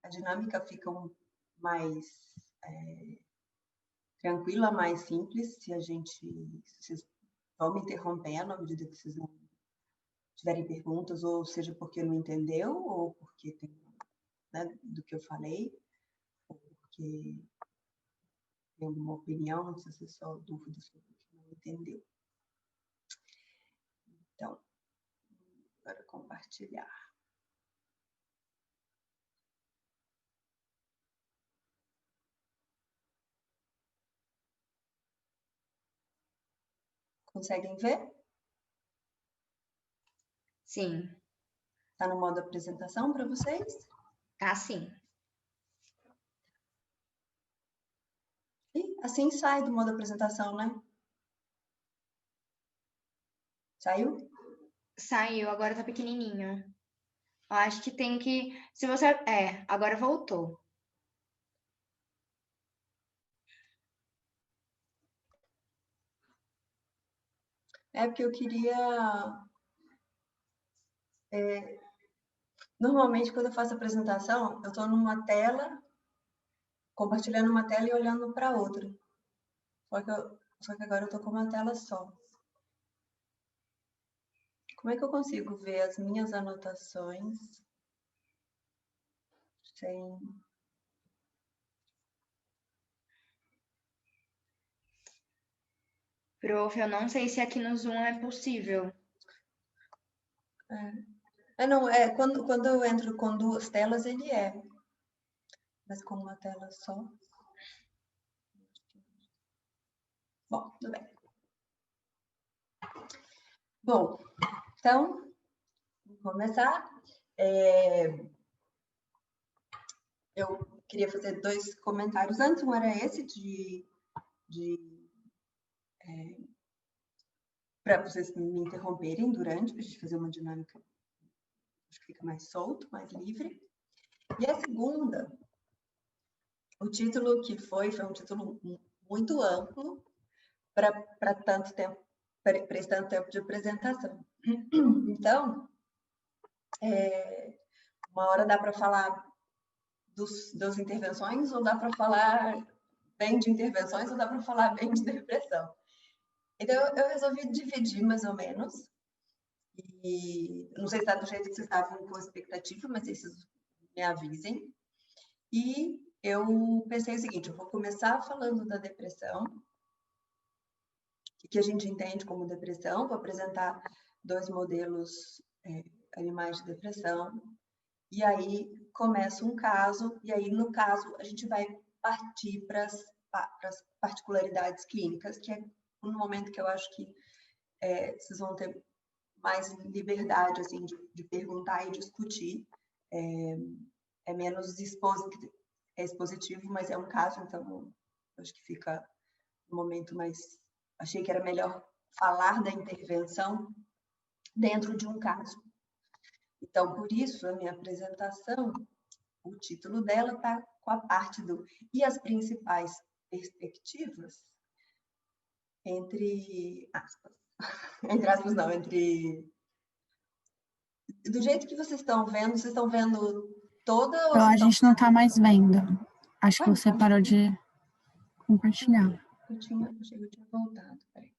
a dinâmica fica mais tranquila, mais simples, se vocês vão me interrompendo à medida que vocês não tiverem perguntas, ou seja, porque não entendeu, ou porque tem, né, do que eu falei, ou porque tem alguma opinião, não sei se é só dúvida sobre o que não entendeu. Então, agora compartilhar. Conseguem ver? Sim. Está no modo apresentação para vocês? Tá, sim. E assim sai do modo apresentação, né? Saiu? Saiu, agora tá pequenininho. Eu acho que tem que... Se você... agora voltou. É porque eu queria... Normalmente, quando eu faço apresentação, eu estou numa tela, compartilhando uma tela e olhando para outra. Só que agora eu estou com uma tela só. Como é que eu consigo ver as minhas anotações sem... Prof, eu não sei se aqui no Zoom é possível. Não, quando eu entro com duas telas, ele é. Mas com uma tela só... Bom, tudo bem. Bom, então, vamos começar. Eu queria fazer dois comentários antes. Um era esse para vocês me interromperem durante, para a gente fazer uma dinâmica, acho que fica mais solto, mais livre. E a segunda, o título que foi um título muito amplo para tanto tempo, para esse tanto tempo de apresentação. Então, uma hora dá para falar das intervenções, ou dá para falar bem de intervenções, ou dá para falar bem de depressão. Então, eu resolvi dividir mais ou menos. E não sei se está do jeito que vocês estavam com a expectativa, mas vocês me avisem. E eu pensei o seguinte, eu vou começar falando da depressão, o que a gente entende como depressão, vou apresentar dois modelos animais de depressão, e aí começa um caso, e aí no caso a gente vai partir para as particularidades clínicas, que é um momento que eu acho que vocês vão ter mais liberdade assim, de perguntar e discutir. É menos expositivo, mas é um caso, então acho que fica um momento mais... Achei que era melhor falar da intervenção dentro de um caso. Então, por isso, a minha apresentação, o título dela está com a parte do... E as principais perspectivas, entre aspas. Entre aspas, não, entre... Do jeito que vocês estão vendo toda... Então, a gente não está mais vendo. Acho que você parou de compartilhar. Achei que eu tinha voltado, peraí.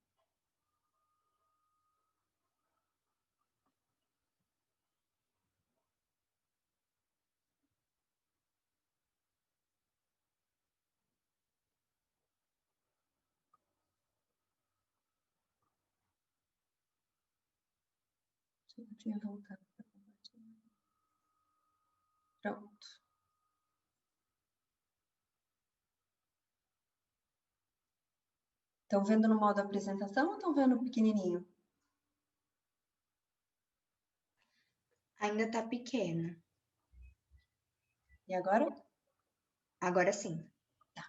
Eu tinha voltado para compartilhar. Pronto. Estão vendo no modo apresentação ou estão vendo pequenininho? Ainda tá pequeno. E agora? Agora sim. Tá.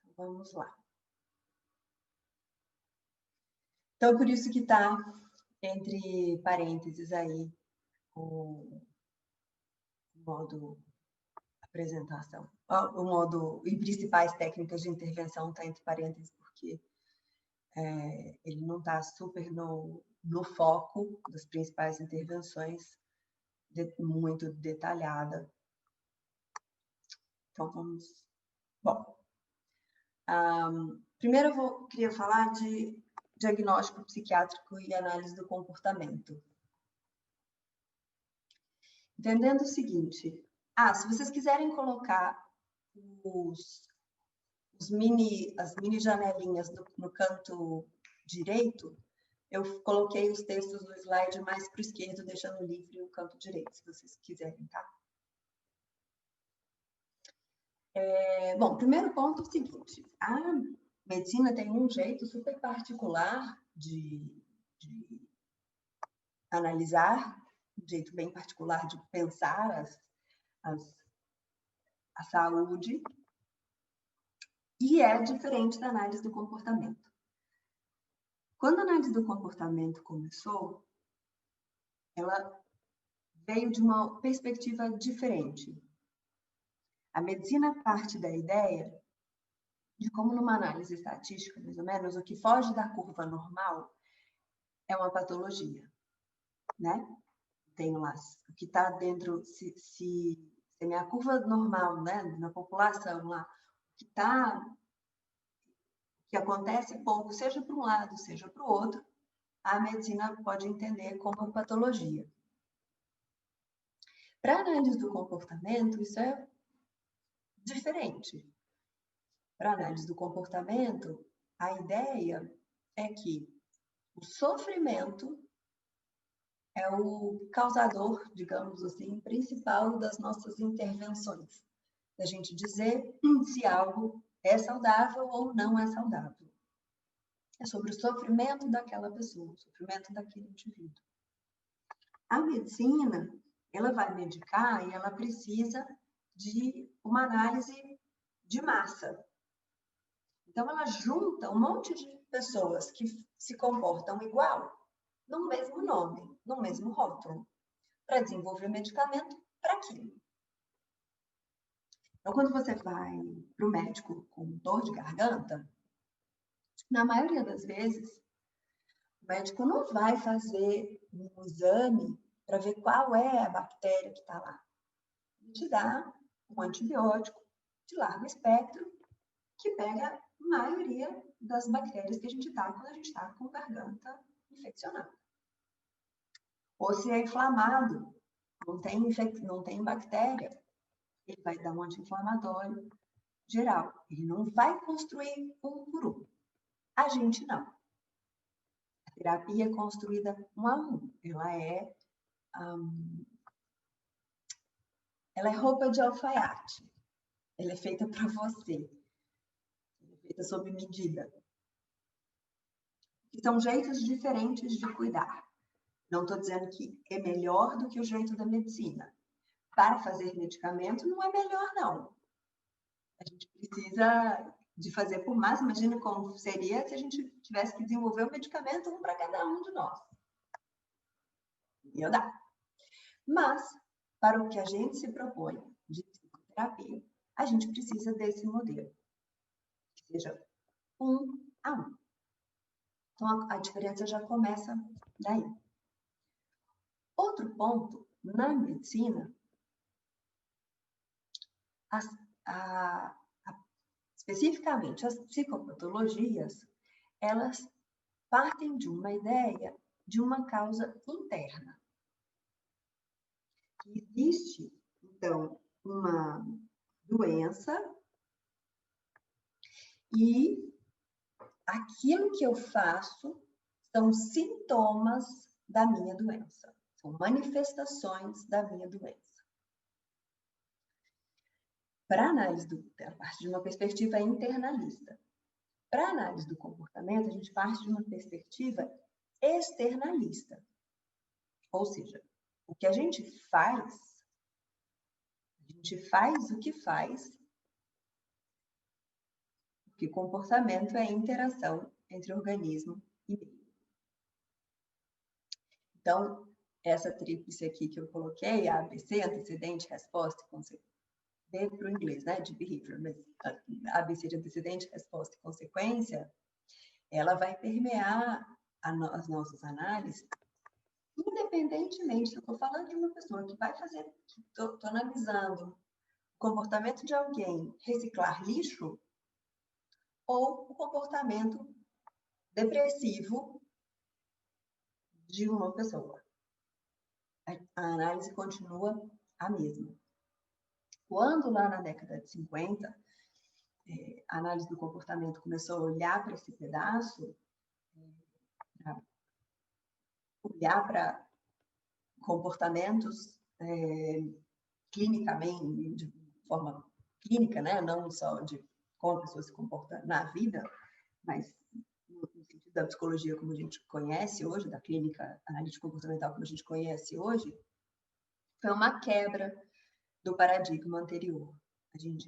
Então, vamos lá. Então, por isso que está entre parênteses aí o modo apresentação. O modo e principais técnicas de intervenção está entre parênteses, porque ele não está super no no foco das principais intervenções, muito detalhada. Então, vamos... Bom, primeiro eu queria falar de diagnóstico psiquiátrico e análise do comportamento. Entendendo o seguinte, se vocês quiserem colocar as mini janelinhas no canto direito, eu coloquei os textos do slide mais para o esquerdo, deixando livre o canto direito, se vocês quiserem, tá? Bom, primeiro ponto é o seguinte, a medicina tem um jeito super particular de analisar, um jeito bem particular de pensar a saúde, e é diferente da análise do comportamento. Quando a análise do comportamento começou, ela veio de uma perspectiva diferente. A medicina parte da ideia de como numa análise estatística, mais ou menos, o que foge da curva normal é uma patologia, né? Tem lá o que está dentro, se a minha curva normal, né, na população lá, o que acontece pouco, seja para um lado, seja para o outro, a medicina pode entender como patologia. Para a análise do comportamento, isso é diferente. Para a análise do comportamento, a ideia é que o sofrimento é o causador, digamos assim, principal das nossas intervenções. Da gente dizer se algo é saudável ou não é saudável. É sobre o sofrimento daquela pessoa, o sofrimento daquele indivíduo. A medicina, ela vai medicar e ela precisa de uma análise de massa. Então, ela junta um monte de pessoas que se comportam igual, no mesmo nome, no mesmo rótulo, para desenvolver medicamento para aquilo. Então, quando você vai para o médico com dor de garganta, na maioria das vezes, o médico não vai fazer um exame para ver qual é a bactéria que está lá. Ele te dá um antibiótico de largo espectro que pega a maioria das bactérias que a gente está quando a gente está com garganta infeccionada. Ou se é inflamado, não tem bactéria, ele vai dar um anti-inflamatório geral. Ele não vai construir um por um. A gente não. A terapia é construída um a um. Ela é roupa de alfaiate. Ela é feita para você. Ela é feita sob medida. E são jeitos diferentes de cuidar. Não estou dizendo que é melhor do que o jeito da medicina. Para fazer medicamento não é melhor, não. A gente precisa de fazer por mais. Imagina como seria se a gente tivesse que desenvolver um medicamento, um para cada um de nós. Ia dar. Mas, para o que a gente se propõe de psicoterapia, a gente precisa desse modelo. Que seja um a um. Então, a diferença já começa daí. Outro ponto, na medicina, especificamente as psicopatologias, elas partem de uma ideia de uma causa interna. Existe, então, uma doença e aquilo que eu faço são sintomas da minha doença, são manifestações da minha doença. Para análise a partir de uma perspectiva internalista. Para análise do comportamento, a gente parte de uma perspectiva externalista. Ou seja, o que a gente faz o que faz, porque comportamento é interação entre organismo e meio. Então, essa tríplice aqui que eu coloquei, a ABC, antecedente, resposta e consequência, B para o inglês, né, de behavior, mas ABC de antecedente, resposta e consequência, ela vai permear as nossas análises, independentemente, se eu estou falando de uma pessoa que vai fazer, que estou analisando o comportamento de alguém reciclar lixo, ou o comportamento depressivo de uma pessoa. A análise continua a mesma. Quando lá na década de 50, a análise do comportamento começou a olhar para esse pedaço, olhar para comportamentos clinicamente, de forma clínica, né? Não só de como a pessoa se comporta na vida, mas no sentido da psicologia como a gente conhece hoje, da clínica analítica comportamental como a gente conhece hoje, foi uma quebra do paradigma anterior.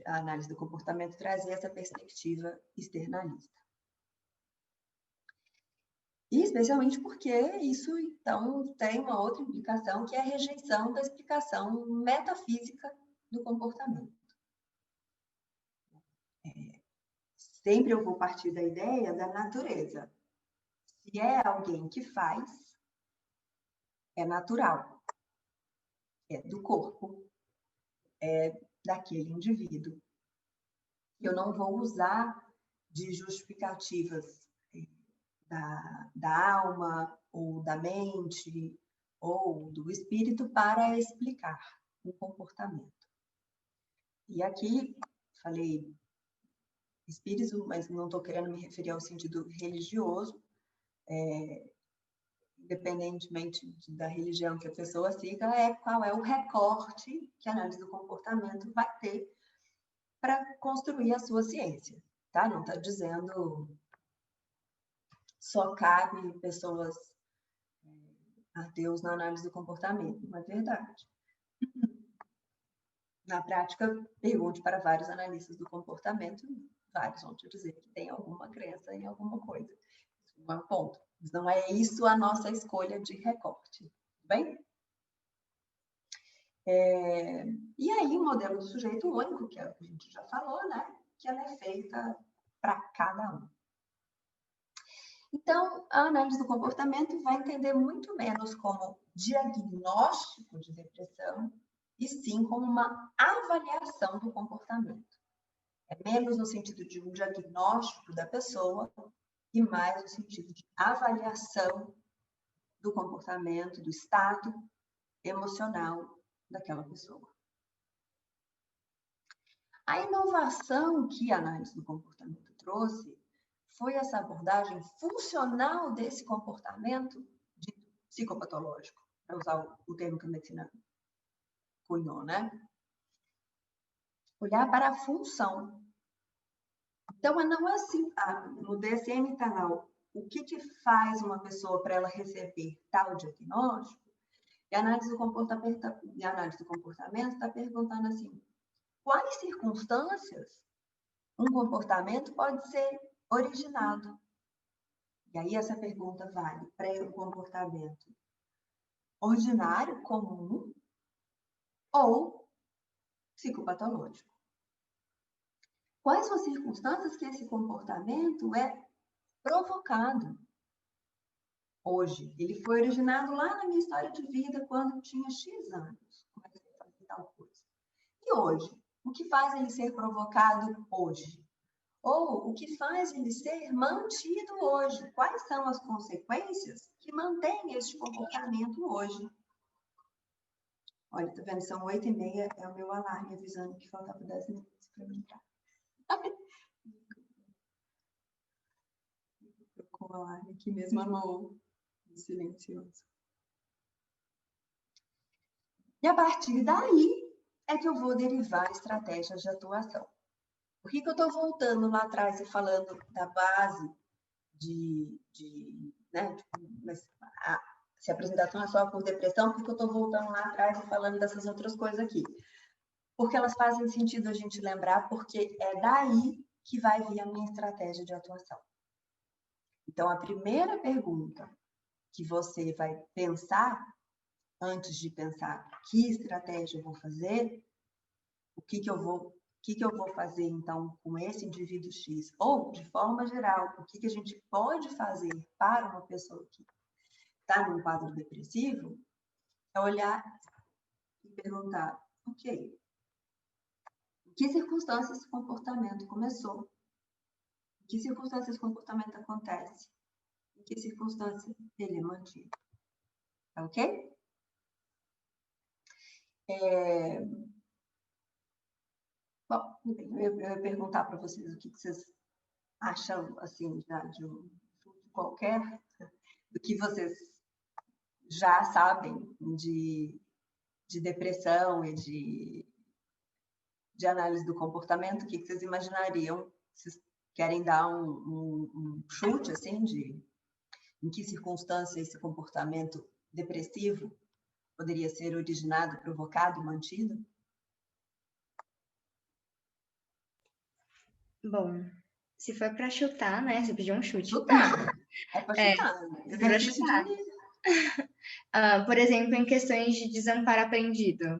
A análise do comportamento trazia essa perspectiva externalista. E especialmente porque isso, então, tem uma outra implicação, que é a rejeição da explicação metafísica do comportamento. Sempre eu vou partir da ideia da natureza. Se é alguém que faz, é natural, é do corpo, é daquele indivíduo. Eu não vou usar de justificativas da alma, ou da mente, ou do espírito para explicar um comportamento. E aqui, falei espírito, mas não estou querendo me referir ao sentido religioso, independentemente da religião que a pessoa siga, qual é o recorte que a análise do comportamento vai ter para construir a sua ciência, tá? Não está dizendo só cabe pessoas ateus na análise do comportamento, não é verdade. Na prática, pergunte para vários analistas do comportamento, vários vão te dizer que tem alguma crença em alguma coisa. Isso não é um ponto. Mas não é isso a nossa escolha de recorte, tudo bem? E aí, o modelo do sujeito único, que é o que a gente já falou, né? Que ela é feita para cada um. Então, a análise do comportamento vai entender muito menos como diagnóstico de depressão, e sim como uma avaliação do comportamento. É menos no sentido de um diagnóstico da pessoa e mais no sentido de avaliação do comportamento, do estado emocional daquela pessoa. A inovação que a análise do comportamento trouxe foi essa abordagem funcional desse comportamento psicopatológico, para usar o termo que a medicina cunhou, né? Olhar para a função. Então, não é assim, no DSM está lá, o que faz uma pessoa para ela receber tal diagnóstico, e a análise do comportamento está perguntando assim, quais circunstâncias um comportamento pode ser originado? E aí essa pergunta vale para um comportamento ordinário, comum, ou psicopatológico. Quais são as circunstâncias que esse comportamento é provocado? Hoje, ele foi originado lá na minha história de vida, quando eu tinha X anos. Comecei a fazer tal coisa. E hoje, o que faz ele ser provocado hoje? Ou o que faz ele ser mantido hoje? Quais são as consequências que mantêm este comportamento hoje? Olha, tá vendo? São 8h30, é o meu alarme avisando que faltava 10 minutos para eu entrar. Com o alarme aqui mesmo no silencioso. E a partir daí é que eu vou derivar estratégias de atuação. Por que eu estou voltando lá atrás e falando da base né, se a apresentação é só por depressão, por que eu estou voltando lá atrás e falando dessas outras coisas aqui? Porque elas fazem sentido a gente lembrar, porque é daí que vai vir a minha estratégia de atuação. Então, a primeira pergunta que você vai pensar, antes de pensar que estratégia eu vou fazer, o que eu vou que eu vou fazer, então, com esse indivíduo X? Ou, de forma geral, o que a gente pode fazer para uma pessoa que está num quadro depressivo? É olhar e perguntar, ok, em que circunstâncias esse comportamento começou? Em que circunstâncias esse comportamento acontece? Em que circunstâncias ele é mantido? Tá ok? Bom, eu ia perguntar para vocês o que vocês acham, assim, já de um qualquer, do que vocês já sabem de depressão e de análise do comportamento. O que vocês imaginariam? Vocês querem dar um chute, assim, de em que circunstância esse comportamento depressivo poderia ser originado, provocado, mantido? Bom, se for para chutar, né? Você pediu um chute. Chutar. É para chutar. Para chutar. Por exemplo, em questões de desamparo aprendido.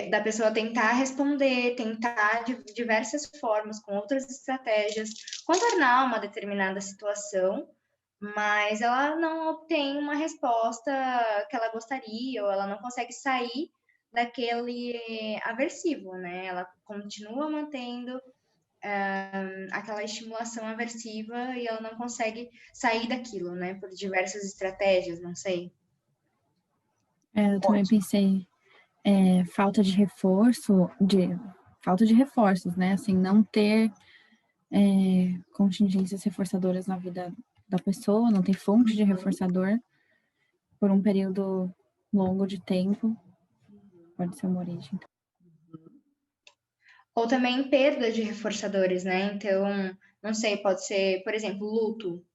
Da pessoa tentar responder, tentar de diversas formas, com outras estratégias, contornar uma determinada situação, mas ela não obtém uma resposta que ela gostaria, ou ela não consegue sair daquele aversivo, né? Ela continua mantendo aquela estimulação aversiva e ela não consegue sair daquilo, né? Por diversas estratégias, não sei. Eu também pensei falta de reforços, né? Assim, não ter contingências reforçadoras na vida da pessoa, não ter fonte de reforçador por um período longo de tempo. Pode ser uma origem. Ou também perda de reforçadores, né? Então, não sei, pode ser, por exemplo, luto,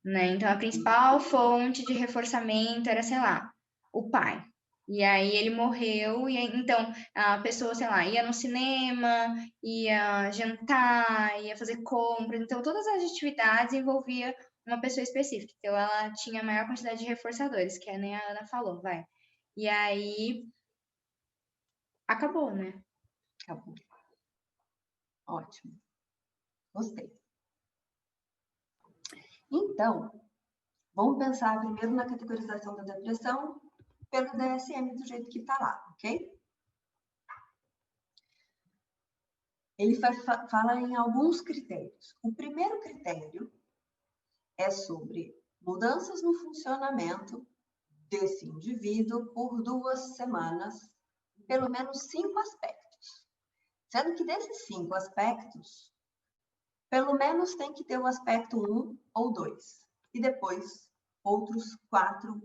né? Então, a principal fonte de reforçamento era, sei lá, o pai. E aí ele morreu, e aí, então a pessoa, sei lá, ia no cinema, ia jantar, ia fazer compras, então todas as atividades envolvia uma pessoa específica. Então ela tinha a maior quantidade de reforçadores, que nem a Ana falou, vai. E aí acabou, né? Acabou. Ótimo. Gostei. Então, vamos pensar primeiro na categorização da depressão pelo DSM do jeito que está lá, ok? Ele fala em alguns critérios. O primeiro critério é sobre mudanças no funcionamento desse indivíduo por 2 semanas, pelo menos 5 aspectos. Sendo que desses 5 aspectos, pelo menos tem que ter o aspecto 1 ou 2. E depois, outros 4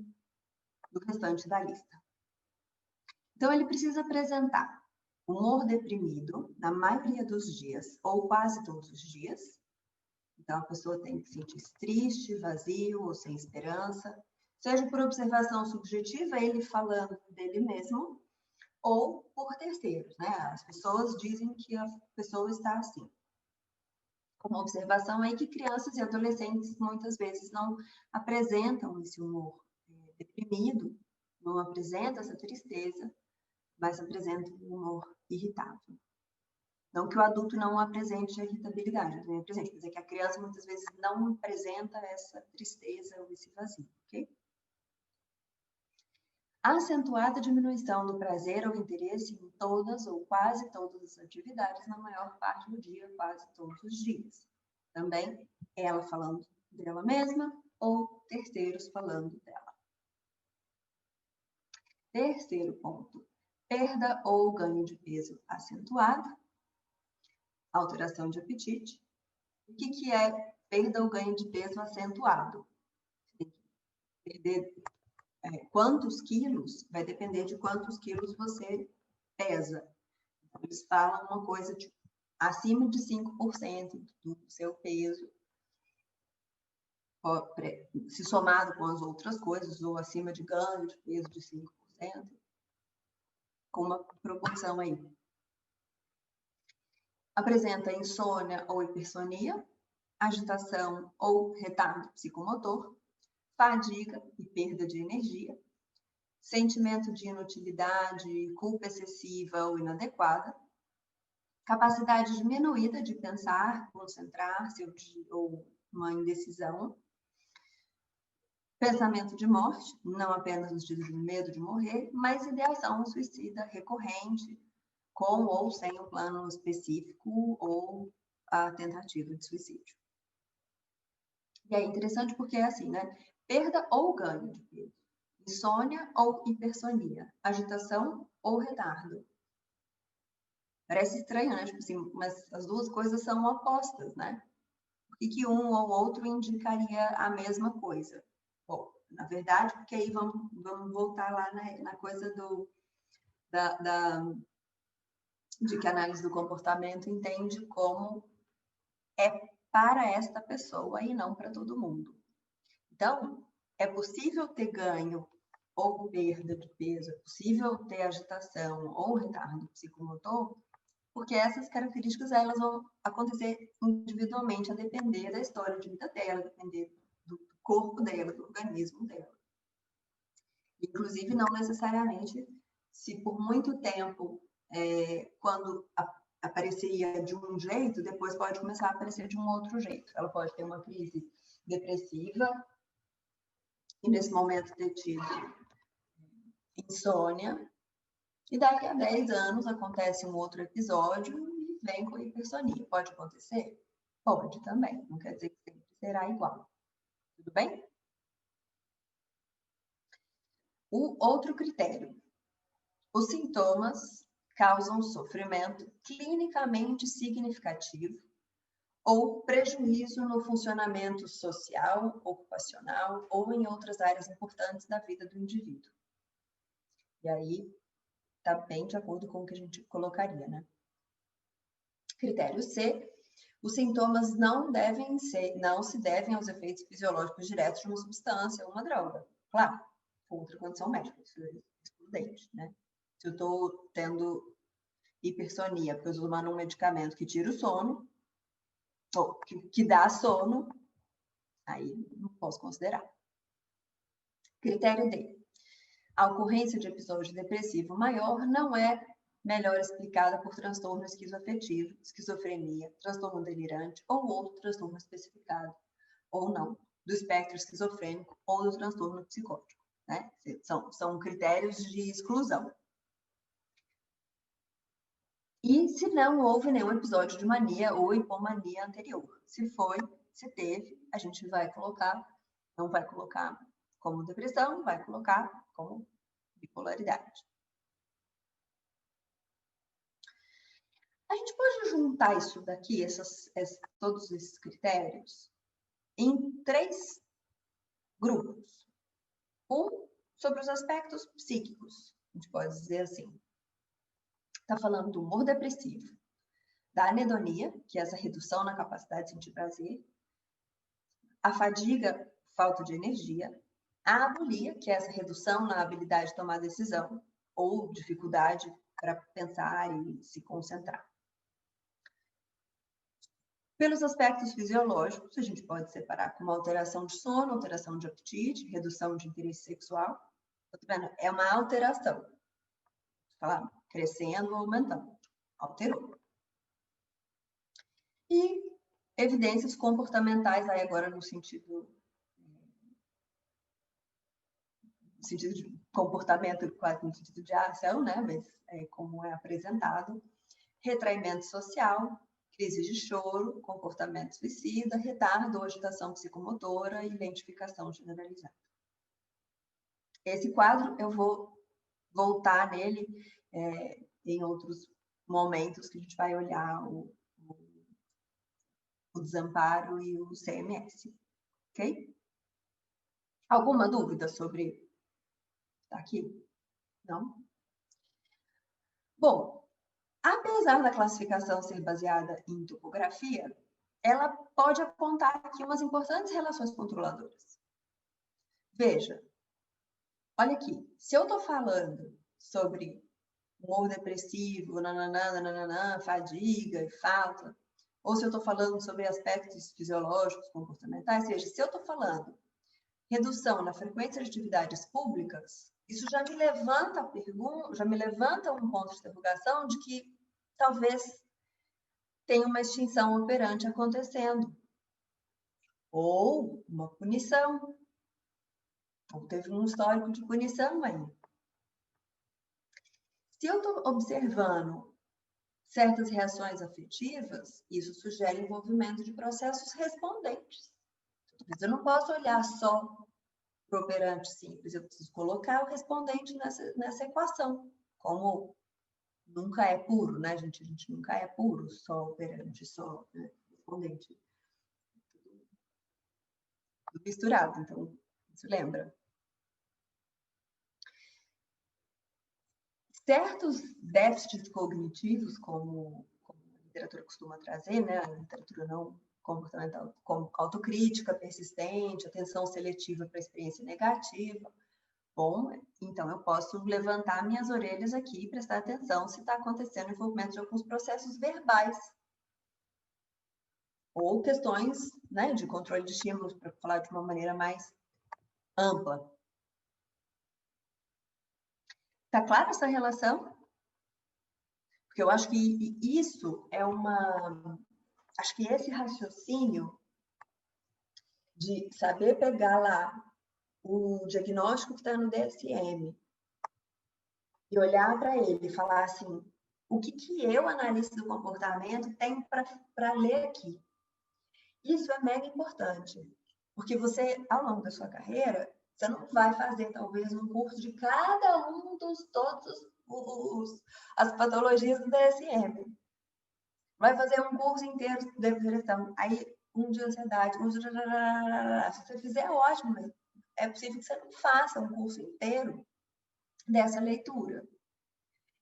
do restante da lista. Então, ele precisa apresentar humor deprimido na maioria dos dias, ou quase todos os dias. Então, a pessoa tem que se sentir triste, vazio ou sem esperança, seja por observação subjetiva, ele falando dele mesmo, ou por terceiros, né? As pessoas dizem que a pessoa está assim. Uma observação é que crianças e adolescentes muitas vezes não apresentam esse humor deprimido, não apresentam essa tristeza, mas apresentam um humor irritável. Não que o adulto não apresente a irritabilidade, também apresente, mas é que a criança muitas vezes não apresenta essa tristeza ou esse vazio, ok? A acentuada diminuição do prazer ou interesse em todas ou quase todas as atividades na maior parte do dia, quase todos os dias. Também ela falando dela mesma ou terceiros falando dela. Terceiro ponto, perda ou ganho de peso acentuado, alteração de apetite. O que é perda ou ganho de peso acentuado? Perder quantos quilos vai depender de quantos quilos você pesa. Então, eles falam uma coisa tipo, acima de 5% do seu peso, se somado com as outras coisas, ou acima de ganho de peso de 5%, com uma proporção aí. Apresenta insônia ou hipersonia, agitação ou retardo psicomotor, fadiga e perda de energia, sentimento de inutilidade, culpa excessiva ou inadequada, capacidade diminuída de pensar, concentrar-se ou uma indecisão, pensamento de morte, não apenas no sentido de medo de morrer, mas ideação suicida recorrente, com ou sem um plano específico ou a tentativa de suicídio. E é interessante porque é assim, né? Perda ou ganho de peso, insônia ou hipersonia, agitação ou retardo. Parece estranho, né? Tipo assim, mas as duas coisas são opostas, né? Por que um ou outro indicaria a mesma coisa? Bom, na verdade, porque aí vamos voltar lá na coisa de que a análise do comportamento entende como é para esta pessoa e não para todo mundo. Então, é possível ter ganho ou perda de peso, é possível ter agitação ou retardo psicomotor, porque essas características elas vão acontecer individualmente, a depender da história de vida dela, a depender do corpo dela, do organismo dela. Inclusive, não necessariamente, se por muito tempo, quando apareceria de um jeito, depois pode começar a aparecer de um outro jeito. Ela pode ter uma crise depressiva e, nesse momento, ter tido insônia, e daqui a 10 anos acontece um outro episódio e vem com hipersonia. Pode acontecer? Pode também. Não quer dizer que sempre será igual. Tudo bem? O outro critério. Os sintomas causam sofrimento clinicamente significativo ou prejuízo no funcionamento social, ocupacional ou em outras áreas importantes da vida do indivíduo. E aí, está bem de acordo com o que a gente colocaria, né? Critério C. Os sintomas não se devem aos efeitos fisiológicos diretos de uma substância ou uma droga. Claro, outra condição médica, isso é excludente, né? Se eu estou tendo hipersonia, porque eu estou tomando um medicamento que tira o sono, ou que dá sono, aí não posso considerar. Critério D. A ocorrência de episódio depressivo maior não é melhor explicada por transtorno esquizoafetivo, esquizofrenia, transtorno delirante ou outro transtorno especificado, ou não, do espectro esquizofrênico ou do transtorno psicótico, né? São critérios de exclusão. E se não houve nenhum episódio de mania ou hipomania anterior. Se foi, se teve, a gente vai colocar, não vai colocar como depressão, vai colocar como bipolaridade. A gente pode juntar isso daqui, todos esses critérios, em 3 grupos. Um, sobre os aspectos psíquicos, a gente pode dizer assim. Está falando do humor depressivo, da anedonia, que é essa redução na capacidade de sentir prazer, a fadiga, falta de energia, a abulia, que é essa redução na habilidade de tomar decisão, ou dificuldade para pensar e se concentrar. Pelos aspectos fisiológicos, a gente pode separar como alteração de sono, alteração de apetite, redução de interesse sexual. Tá vendo? É uma alteração. Falar crescendo ou aumentando. Alterou. E evidências comportamentais, aí agora no sentido de comportamento, quase no sentido de ação, né? Mas como é apresentado. Retraimento social, crise de choro, comportamento suicida, retardo ou agitação psicomotora e identificação generalizada. Esse quadro eu vou voltar nele em outros momentos que a gente vai olhar o desamparo e o CMS, ok? Alguma dúvida sobre tá aqui? Não? Bom, apesar da classificação ser baseada em topografia, ela pode apontar aqui umas importantes relações controladoras. Veja, olha aqui, se eu estou falando sobre humor depressivo, nananã, fadiga e falta, ou se eu estou falando sobre aspectos fisiológicos, comportamentais, seja, se eu estou falando redução na frequência de atividades públicas, isso já me levanta a pergunta, já me levanta um ponto de interrogação de que talvez tem uma extinção operante acontecendo, ou uma punição, ou teve um histórico de punição aí. Se eu estou observando certas reações afetivas, isso sugere envolvimento de processos respondentes. Mas eu não posso olhar só para o operante simples, eu preciso colocar o respondente nessa equação. Como nunca é puro, né, gente? A gente nunca é puro, só operante, só, né, respondente. Tudo misturado, então, isso lembra. Certos déficits cognitivos, como a literatura costuma trazer, né, a literatura não comportamental, como autocrítica persistente, atenção seletiva para a experiência negativa. Bom, então eu posso levantar minhas orelhas aqui e prestar atenção se está acontecendo o envolvimento de alguns processos verbais. Ou questões, né, de controle de estímulos, para falar de uma maneira mais ampla. Está clara essa relação? Porque eu acho que isso é acho que esse raciocínio de saber pegar lá o diagnóstico que está no DSM e olhar para ele e falar assim, o que eu, analista do comportamento, tenho para ler aqui? Isso é mega importante, porque você, ao longo da sua carreira, você não vai fazer, talvez, um curso de cada um as patologias do DSM. Vai fazer um curso inteiro de depressão. Aí, um de ansiedade, um de... Se você fizer, ótimo, mas é possível que você não faça um curso inteiro dessa leitura.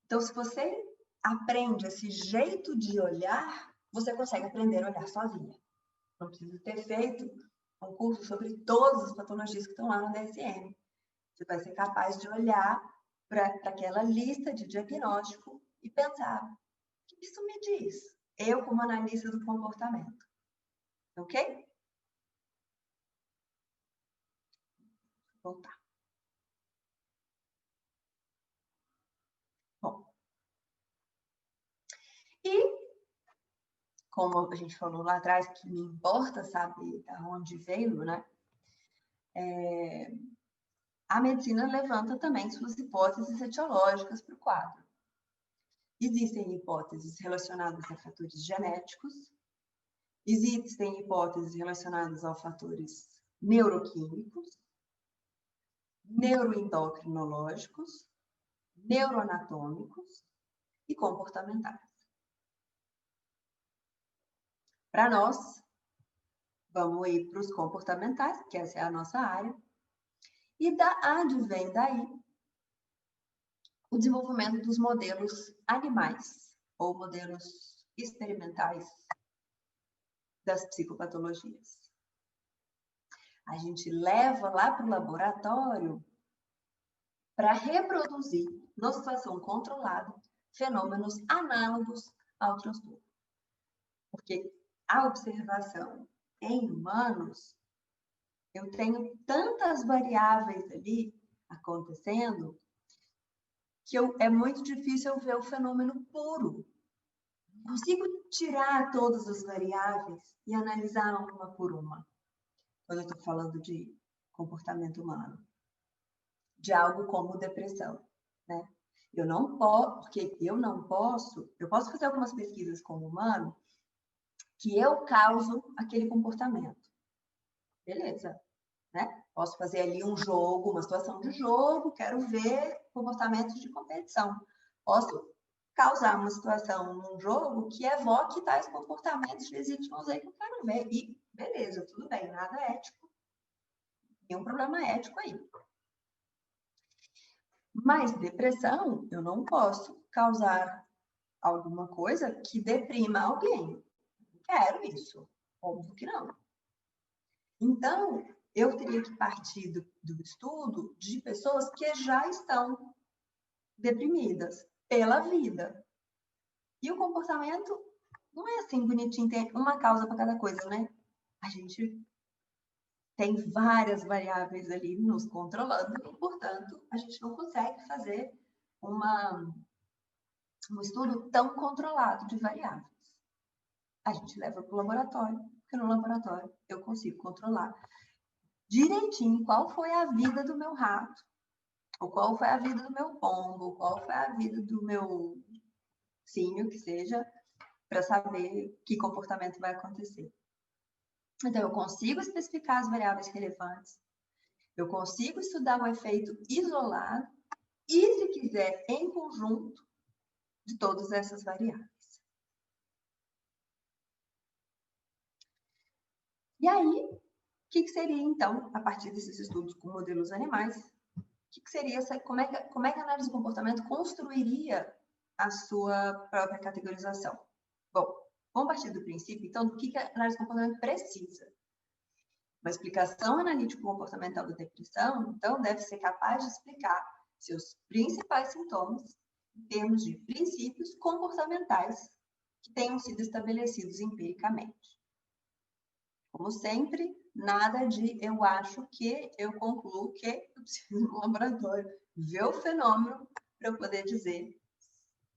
Então, se você aprende esse jeito de olhar, você consegue aprender a olhar sozinha. Não precisa ter feito um curso sobre todas as patologias que estão lá no DSM. Você vai ser capaz de olhar para aquela lista de diagnóstico e pensar, o que isso me diz? Eu, como analista do comportamento. Ok? Vou voltar. Bom. E, como a gente falou lá atrás, que me importa saber de onde veio, né? A medicina levanta também suas hipóteses etiológicas para o quadro. Existem hipóteses relacionadas a fatores genéticos, existem hipóteses relacionadas a fatores neuroquímicos, neuroendocrinológicos, neuroanatômicos e comportamentais. Para nós, vamos ir para os comportamentais, que essa é a nossa área, e advém daí o desenvolvimento dos modelos animais ou modelos experimentais das psicopatologias. A gente leva lá para o laboratório para reproduzir, numa situação controlada, fenômenos análogos ao transtorno. Porque a observação em humanos, eu tenho tantas variáveis ali acontecendo que é muito difícil eu ver o fenômeno puro. Consigo tirar todas as variáveis e analisar uma por uma, quando eu estou falando de comportamento humano, de algo como depressão, né? Eu posso fazer algumas pesquisas como humano, que eu causo aquele comportamento. Beleza, né? Posso fazer ali um jogo, uma situação de jogo, quero ver comportamentos de competição. Posso causar uma situação num jogo que evoque tais comportamentos de XYZ que eu quero ver. E beleza, tudo bem, nada ético. Tem um problema ético aí. Mas depressão, eu não posso causar alguma coisa que deprima alguém. Não quero isso. Óbvio que não. Então, eu teria que partir do estudo de pessoas que já estão deprimidas pela vida. E o comportamento não é assim bonitinho, tem uma causa para cada coisa, né? A gente tem várias variáveis ali nos controlando e, portanto, a gente não consegue fazer um estudo tão controlado de variáveis. a gente leva para o laboratório, porque no laboratório eu consigo controlar direitinho qual foi a vida do meu rato, ou qual foi a vida do meu pombo, ou qual foi a vida do meu símio, que seja, para saber que comportamento vai acontecer. Então, eu consigo especificar as variáveis relevantes, eu consigo estudar o efeito isolado e, se quiser, em conjunto de todas essas variáveis. E aí, o que seria, então, a partir desses estudos com modelos animais, que seria como é que a análise do comportamento construiria a sua própria categorização? Bom, vamos partir do princípio, então, do que a análise do comportamento precisa. Uma explicação analítico-comportamental da depressão, então, deve ser capaz de explicar seus principais sintomas em termos de princípios comportamentais que tenham sido estabelecidos empiricamente. Como sempre, nada de eu acho que, eu concluo que, eu preciso no laboratório ver o fenômeno para eu poder dizer,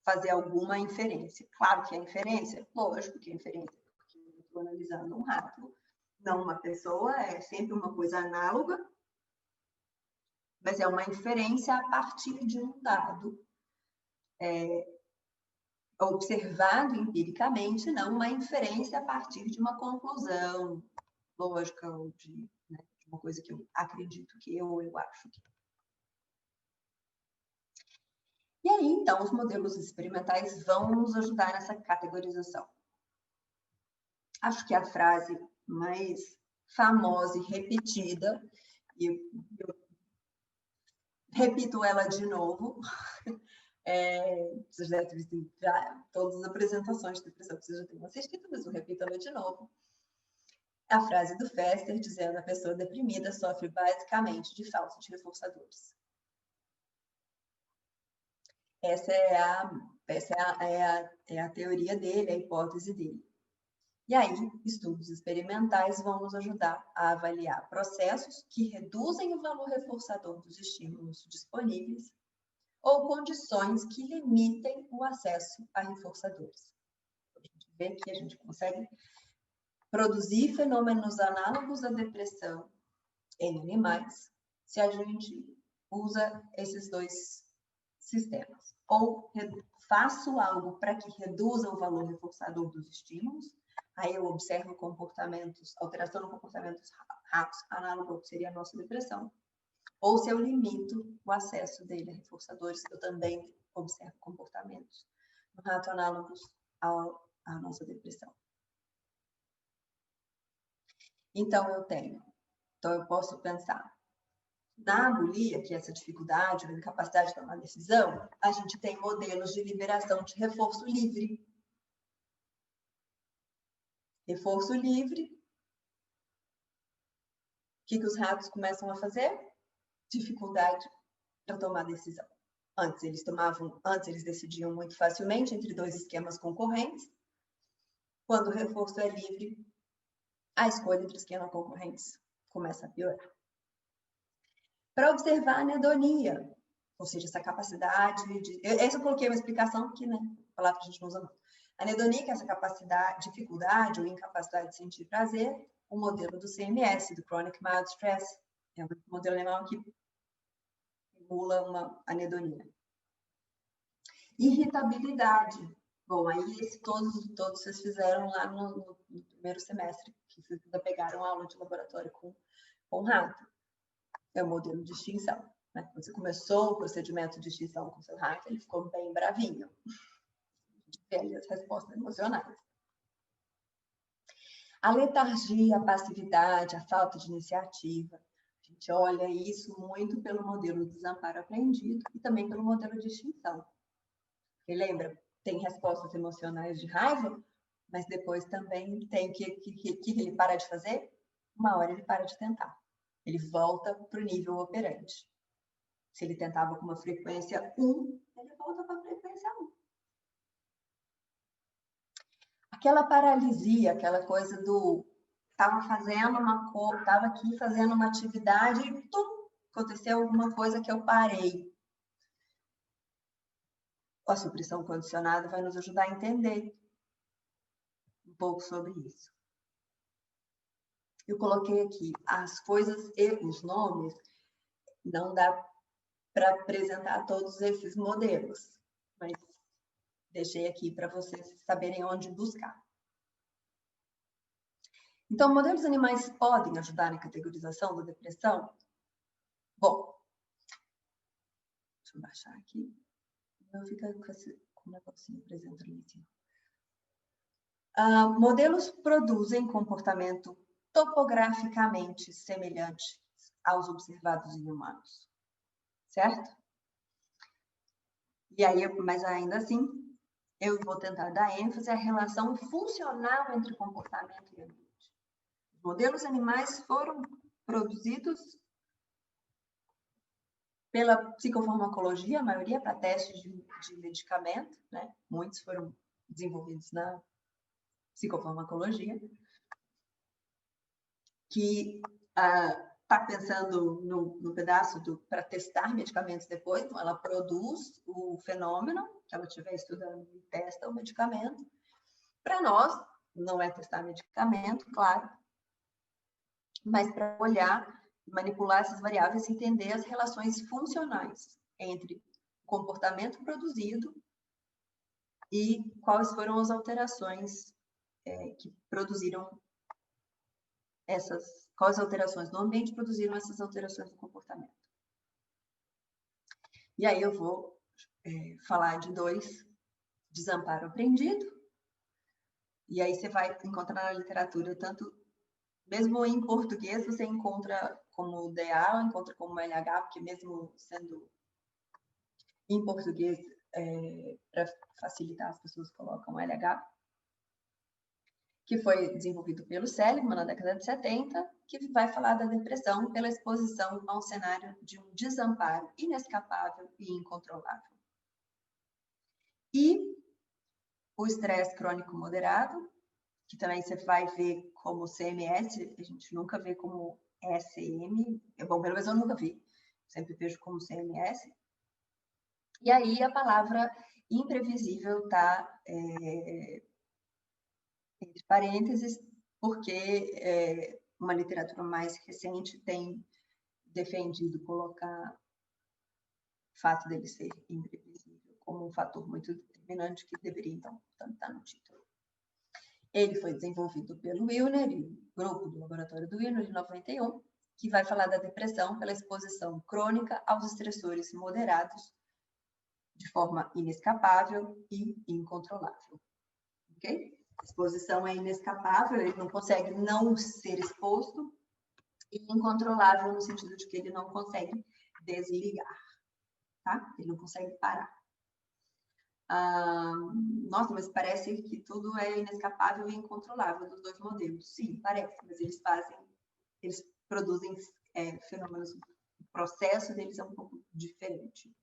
fazer alguma inferência. Claro que é inferência, lógico que é inferência, porque eu estou analisando um rato, não uma pessoa, é sempre uma coisa análoga, mas é uma inferência a partir de um dado observado empiricamente, não uma inferência a partir de uma conclusão lógica ou de uma coisa que eu acredito que eu acho que. E aí, então, os modelos experimentais vão nos ajudar nessa categorização. Acho que a frase mais famosa e repetida, e eu repito ela de novo, vocês devem ter visto já todas as apresentações de depressão que vocês já tenham assistido, mas eu repito ela de novo. A frase do Fester dizendo que a pessoa deprimida sofre basicamente de falta de reforçadores. Essa é a teoria dele, a hipótese dele. E aí, estudos experimentais vão nos ajudar a avaliar processos que reduzem o valor reforçador dos estímulos disponíveis ou condições que limitem o acesso a reforçadores. A gente vê que a gente consegue produzir fenômenos análogos à depressão em animais se a gente usa esses dois sistemas. Ou faço algo para que reduza o valor reforçador dos estímulos, aí eu observo comportamentos, alteração no comportamento dos ratos, análogo ao que seria a nossa depressão. Ou se eu limito o acesso dele a reforçadores, eu também observo comportamentos no rato análogos à nossa depressão. Então, eu posso pensar, na abulia, que é essa dificuldade ou incapacidade de tomar decisão, a gente tem modelos de liberação de reforço livre. Reforço livre, o que os ratos começam a fazer? Dificuldade para tomar decisão. Antes eles decidiam muito facilmente entre dois esquemas concorrentes. Quando o reforço é livre, a escolha entre esquemas concorrentes começa a piorar. Para observar a anedonia, ou seja, essa capacidade de... Essa eu coloquei uma explicação que, palavra que a gente não usa muito. Anedonia, que é essa capacidade, dificuldade ou incapacidade de sentir prazer, o modelo do CMS, do Chronic Mild Stress, é um modelo alemão que simula uma anedonia. Irritabilidade. Bom, aí todos vocês fizeram lá no primeiro semestre, que vocês ainda pegaram aula de laboratório com rato. É o modelo de extinção. Né? Quando você começou o procedimento de extinção com seu rato, ele ficou bem bravinho. E as respostas emocionais. A letargia, a passividade, a falta de iniciativa. A gente olha isso muito pelo modelo de desamparo aprendido e também pelo modelo de extinção. E lembra, tem respostas emocionais de raiva, mas depois também tem que ele para de fazer? Uma hora ele para de tentar. Ele volta para o nível operante. Se ele tentava com uma frequência 1, ele volta para a frequência 1. Aquela paralisia, aquela coisa do... Estava aqui fazendo uma atividade e aconteceu alguma coisa que eu parei. A supressão condicionada vai nos ajudar a entender. pouco sobre isso. Eu coloquei aqui as coisas e os nomes, não dá para apresentar todos esses modelos, mas deixei aqui para vocês saberem onde buscar. Então, modelos animais podem ajudar na categorização da depressão? Bom, deixa eu baixar aqui. Não fica com o negocinho apresentando ali em cima. Modelos produzem comportamento topograficamente semelhante aos observados em humanos, certo? E aí, mas ainda assim, eu vou tentar dar ênfase à relação funcional entre comportamento e ambiente. Os modelos animais foram produzidos pela psicofarmacologia, a maioria para testes de medicamento, né? Muitos foram desenvolvidos na psicofarmacologia, que está pensando no pedaço para testar medicamentos depois, então ela produz o fenômeno que ela estiver estudando e testa o medicamento. Para nós, não é testar medicamento, claro, mas para olhar, manipular essas variáveis e entender as relações funcionais entre o comportamento produzido e quais foram as alterações que produziram quais alterações no ambiente produziram essas alterações no comportamento. E aí eu vou falar de 2, desamparo aprendido, e aí você vai encontrar na literatura, tanto, mesmo em português, você encontra como DA, encontra como LH, porque mesmo sendo em português, para facilitar, as pessoas colocam LH, que foi desenvolvido pelo Seligman na década de 70, que vai falar da depressão pela exposição a um cenário de um desamparo inescapável e incontrolável. E o estresse crônico moderado, que também você vai ver como CMS, a gente nunca vê como SM, bom, pelo menos eu nunca vi, sempre vejo como CMS. E aí a palavra imprevisível está entre parênteses, porque uma literatura mais recente tem defendido colocar o fato dele ser imprevisível como um fator muito determinante que deveria, então, estar no título. Ele foi desenvolvido pelo Wilner, grupo do laboratório do Wilner, de 91, que vai falar da depressão pela exposição crônica aos estressores moderados de forma inescapável e incontrolável. Ok? A exposição é inescapável, ele não consegue não ser exposto, e incontrolável no sentido de que ele não consegue desligar, tá? Ele não consegue parar. Nossa, mas parece que tudo é inescapável e incontrolável dos 2 modelos. Sim, parece, mas eles produzem fenômenos, o processo deles é um pouco diferente.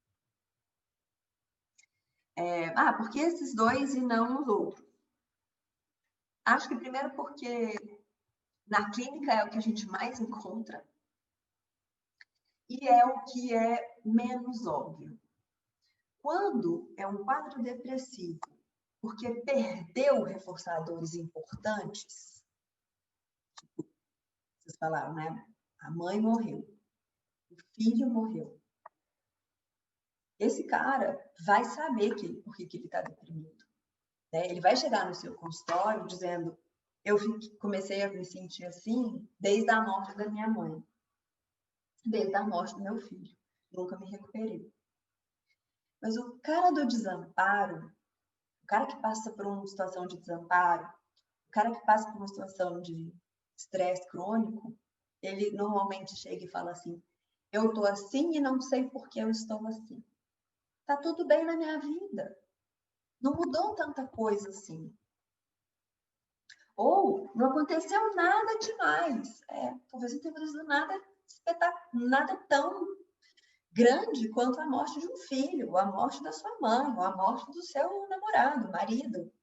Por que esses 2 e não os outros? Acho que primeiro porque na clínica é o que a gente mais encontra e é o que é menos óbvio. Quando é um quadro depressivo, porque perdeu reforçadores importantes, tipo, vocês falaram, né? A mãe morreu, o filho morreu. Esse cara vai saber por que ele está deprimido. Né? Ele vai chegar no seu consultório dizendo: eu comecei a me sentir assim desde a morte da minha mãe, desde a morte do meu filho. Nunca me recuperei. Mas o cara do desamparo, o cara que passa por uma situação de desamparo, o cara que passa por uma situação de estresse crônico, ele normalmente chega e fala assim: eu estou assim e não sei por que eu estou assim. Tá tudo bem na minha vida. Não mudou tanta coisa assim. Ou não aconteceu nada demais. Talvez não tenha acontecido nada tão grande quanto a morte de um filho, a morte da sua mãe, ou a morte do seu namorado, marido.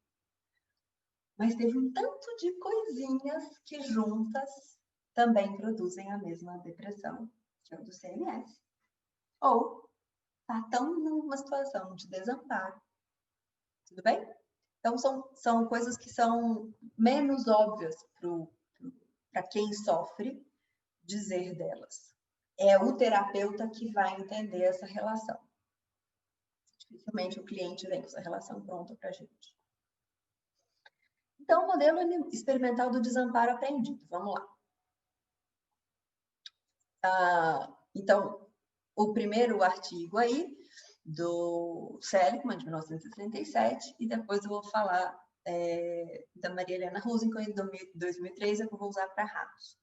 Mas teve um tanto de coisinhas que juntas também produzem a mesma depressão, que é o do CMS. Ou está tão numa situação de desamparo. Tudo bem? Então, são coisas que são menos óbvias para quem sofre dizer delas. É o terapeuta que vai entender essa relação. Dificilmente o cliente vem com essa relação pronta para a gente. Então, o modelo experimental do desamparo aprendido. Vamos lá. Então, o primeiro artigo aí, do Seligman, de 1937, e depois eu vou falar da Maria Helena Rosenthal, em 2003, eu vou usar para ratos.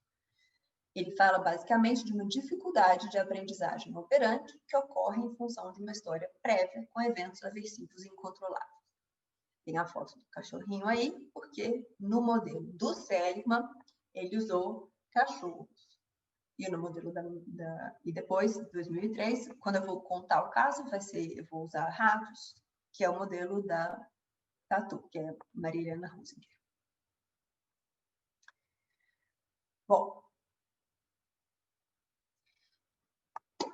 Ele fala basicamente de uma dificuldade de aprendizagem operante que ocorre em função de uma história prévia com eventos aversivos e incontroláveis. Tem a foto do cachorrinho aí, porque no modelo do Seligman, ele usou cachorros. E no modelo e depois, 2003, quando eu vou contar o caso, eu vou usar ratos, que é o modelo da Tatu, que é Maria Helena Rosenthal. Bom,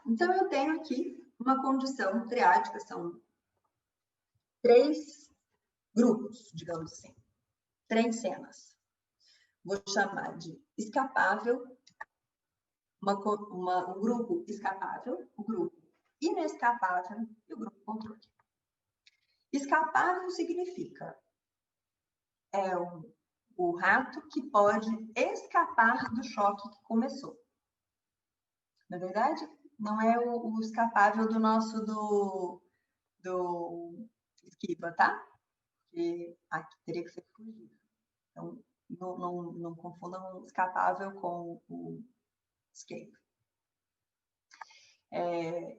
então eu tenho aqui uma condição triádica, são 3 grupos, digamos assim, 3 cenas. Vou chamar de escapável, um grupo escapável, o grupo inescapável e o grupo controle. Escapável significa o rato que pode escapar do choque que começou. Na verdade, não é o escapável do nosso do esquiva, tá? Porque aqui teria que ser fugido. Então, não confundam o escapável com o escape.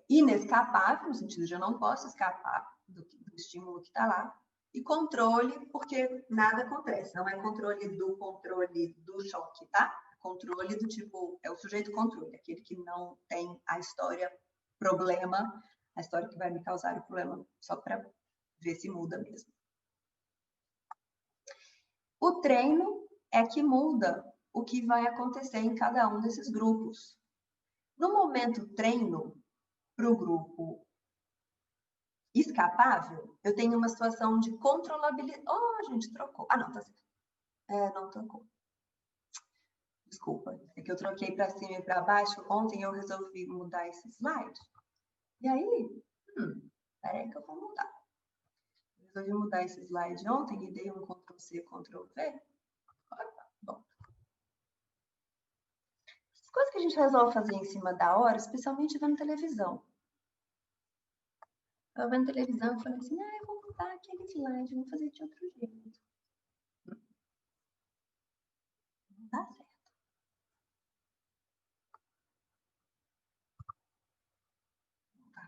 Inescapável, no sentido de eu não posso escapar do estímulo que está lá. E controle, porque nada acontece. Não é controle do choque, tá? Controle do tipo, é o sujeito controle, aquele que não tem a história problema, a história que vai me causar o problema, só para ver se muda mesmo. O treino é que muda o que vai acontecer em cada um desses grupos. No momento treino, para o grupo escapável, eu tenho uma situação de controlabilidade. Oh, a gente trocou. Ah, não, tá certo. Não trocou. Desculpa, é que eu troquei para cima e para baixo. Ontem eu resolvi mudar esse slide. E aí, peraí que eu vou mudar. Resolvi mudar esse slide ontem e dei um Ctrl+C, Ctrl+V. Bom. As coisas que a gente resolve fazer em cima da hora, especialmente vendo televisão. Eu vendo televisão e falei assim, eu vou mudar aquele slide, vou fazer de outro jeito. Não dá certo.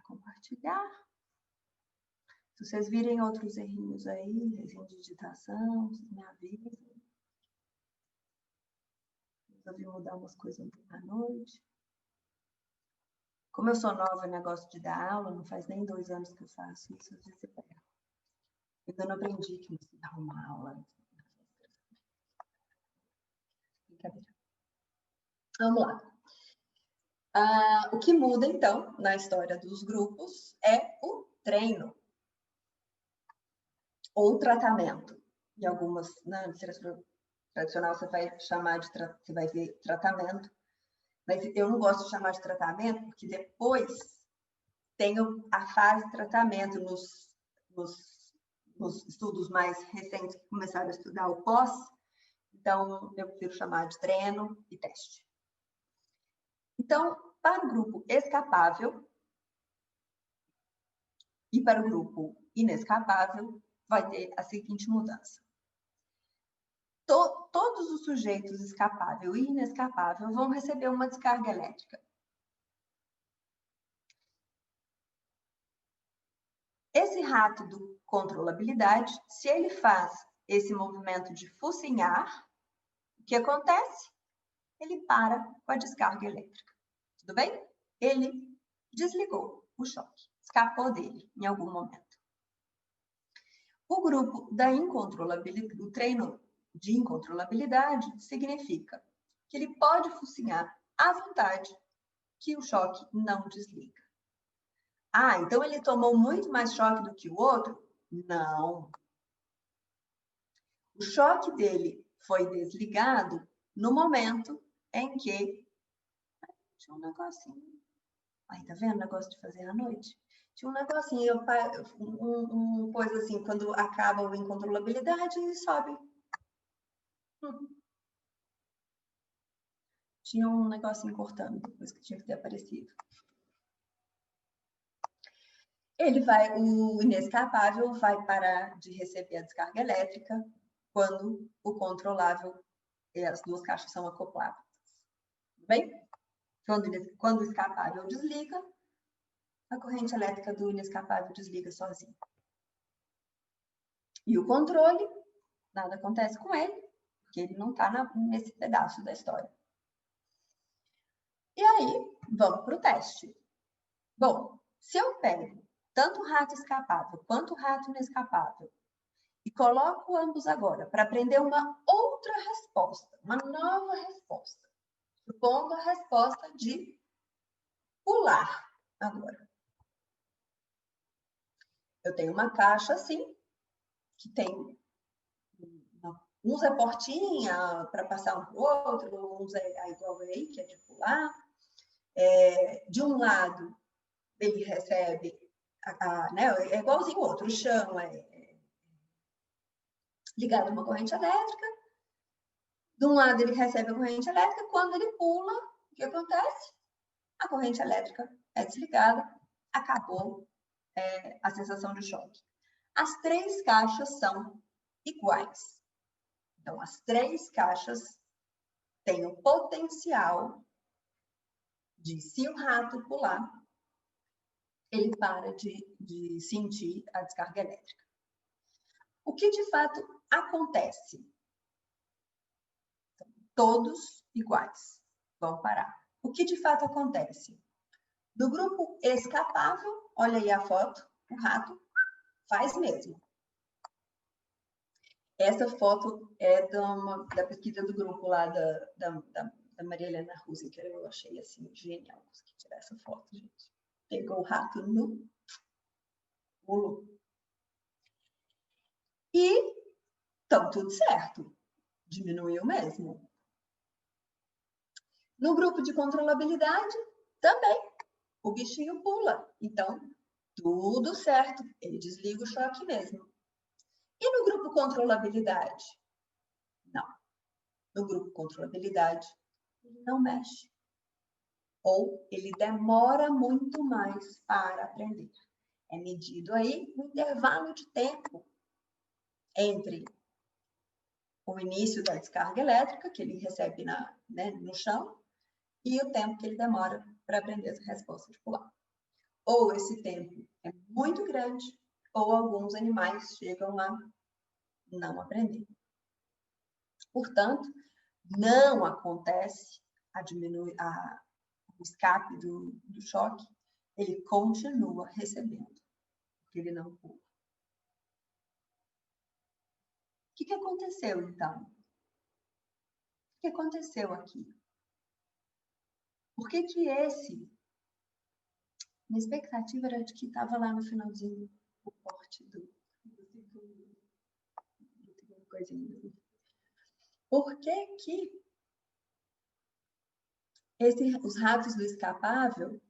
Compartilhar. Se vocês virem outros errinhos aí, errinho de digitação, vocês me avisam. Resolvi mudar umas coisas à noite. Como eu sou nova em negócio de dar aula, não faz nem 2 anos que eu faço isso, às vezes eu erro. Ainda não aprendi que você dá uma aula. Brincadeira. Vamos lá. O que muda, então, na história dos grupos é o treino ou tratamento. Em algumas, na literatura tradicional, você vai chamar você vai ver tratamento, mas eu não gosto de chamar de tratamento, porque depois tem a fase de tratamento nos estudos mais recentes que começaram a estudar o pós, então eu prefiro chamar de treino e teste. Então, para o grupo escapável e para o grupo inescapável, vai ter a seguinte mudança. Todos os sujeitos escapável e inescapável vão receber uma descarga elétrica. Esse rato do controlabilidade, se ele faz esse movimento de focinhar, o que acontece? Ele para com a descarga elétrica. Tudo bem? Ele desligou o choque, escapou dele em algum momento. O grupo da incontrolabilidade, o treino de incontrolabilidade, significa que ele pode focinhar à vontade, que o choque não desliga. Então ele tomou muito mais choque do que o outro? Não. O choque dele foi desligado no momento em que... Tinha um negocinho. Aí, tá vendo o negócio de fazer à noite? Tinha um negocinho, coisa assim, quando acaba a incontrolabilidade, ele sobe. Tinha um negocinho cortando, depois que tinha que ter aparecido. O inescapável vai parar de receber a descarga elétrica quando o controlável e as duas caixas são acopladas. Tudo bem? Quando o escapável desliga, a corrente elétrica do inescapável desliga sozinha. E o controle, nada acontece com ele, porque ele não está nesse pedaço da história. E aí, vamos para o teste. Bom, se eu pego tanto o rato escapável quanto o rato inescapável e coloco ambos agora para aprender uma outra resposta, uma nova resposta, supondo a resposta de pular agora. Eu tenho uma caixa assim, que tem... Uns é portinha para passar um para o outro, uns é igual aí, que é de pular. De um lado, ele recebe, né, é igualzinho o outro, o chão é ligado a uma corrente elétrica. De um lado, ele recebe a corrente elétrica. Quando ele pula, o que acontece? A corrente elétrica é desligada, acabou a sensação de choque. As três caixas são iguais. Então, as três caixas têm o potencial de, se o rato pular, ele para de sentir a descarga elétrica. O que de fato acontece? Todos iguais vão parar. O que de fato acontece? Do grupo escapável, olha aí a foto, o rato faz mesmo. Essa foto é da pesquisa do grupo lá da Maria Helena Rusi, que eu achei assim genial. Consegui tirar essa foto, gente. Pegou o rato no pulo. E então tudo certo. Diminuiu mesmo. No grupo de controlabilidade, também. O bichinho pula. Então, tudo certo. Ele desliga o choque mesmo. E no grupo controlabilidade? Não. No grupo controlabilidade, ele não mexe. Ou ele demora muito mais para aprender. É medido aí o intervalo de tempo entre o início da descarga elétrica, que ele recebe no chão, e o tempo que ele demora para aprender essa resposta de pular. Ou esse tempo é muito grande, ou alguns animais chegam lá não aprender. Portanto, não acontece o escape do choque, ele continua recebendo, porque ele não pula. O que aconteceu, então? O que aconteceu aqui? Por que minha expectativa era de que estava lá no finalzinho o corte do coisinha. Por que os ratos do escapável,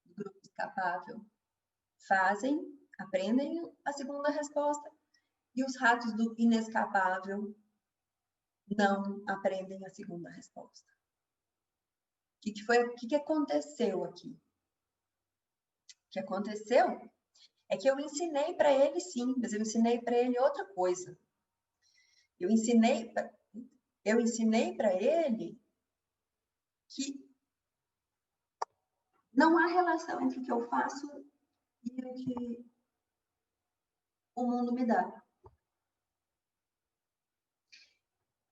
do grupo escapável, aprendem a segunda resposta, e os ratos do inescapável não aprendem a segunda resposta? O que aconteceu aqui? O que aconteceu é que eu ensinei para ele, sim, mas eu ensinei para ele outra coisa. Eu ensinei para ele que não há relação entre o que eu faço e o que o mundo me dá.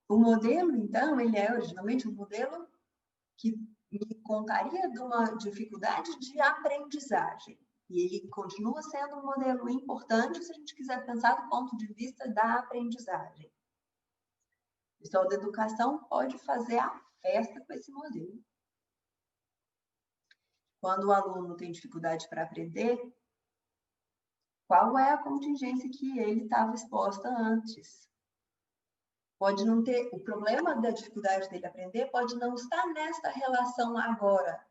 O modelo, então, ele é originalmente um modelo que me contaria de uma dificuldade de aprendizagem. E ele continua sendo um modelo importante se a gente quiser pensar do ponto de vista da aprendizagem. O pessoal da educação pode fazer a festa com esse modelo. Quando o aluno tem dificuldade para aprender, qual é a contingência que ele estava exposta antes? Pode não ter, o problema da dificuldade dele aprender pode não estar nesta relação agora,